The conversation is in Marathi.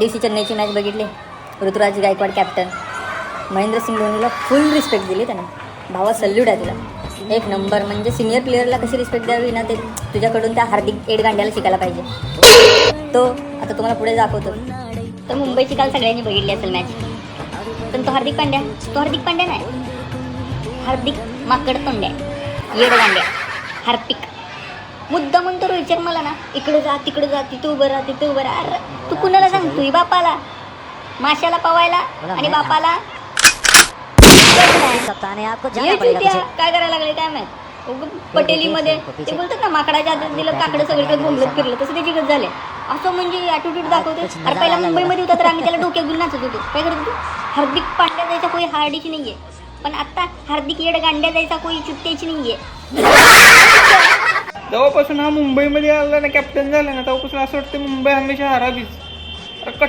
दिवशी चेन्नईची मॅच बघितली. ऋतुराज गायकवाड कॅप्टन, महेंद्रसिंग धोनीला फुल रिस्पेक्ट दिली त्यानं. भावा सल्यूट आहे तुला, एक नंबर. म्हणजे सिनियर प्लेअरला कशी रिस्पेक्ट द्यावी ना, ते तुझ्याकडून त्या हार्दिक एडगांड्याला शिकायला पाहिजे. तो आता तुम्हाला पुढे दाखवतो. तर मुंबईची काल सगळ्यांनी बघितली असेल मॅच, पण तो हार्दिक पांड्या नाही, हार्दिक माकड तोंड्या, येडगांड्या, हार्पिक मुद्दा म्हणतो. रोहित शर्माला ना इकडे जा तिकडे जा, तिथं उभं राहा. अरे तू कुणाला सांगतोय? बापाला, माशाला पवायला आणि बापाला काय करायला लागले काय माहित. पटेलीमध्ये ते बोलतात ना, माकडाच्या हातात दिलं काकडं सगळीकडे घुमलत फिरलं, तसं त्याची गत झाले. असं म्हणजे ॲटिट्यूड दाखवते. अरे पहिला मुंबईमध्ये होता तर आम्ही त्याला डोक्यात घेऊन नाचत होतो. काय करत होतो? हार्दिक पांड्या जायचा कोणी हार्डीची नाहीये, पण आता हार्दिक येडगांड्या जायचा कोणी चुट्ट्याची नाहीये. जेव्हापासून हा मुंबईमध्ये आला ना, कॅप्टन झाला ना, तेव्हापासून असं वाटतं मुंबई हमेशा हरावीच.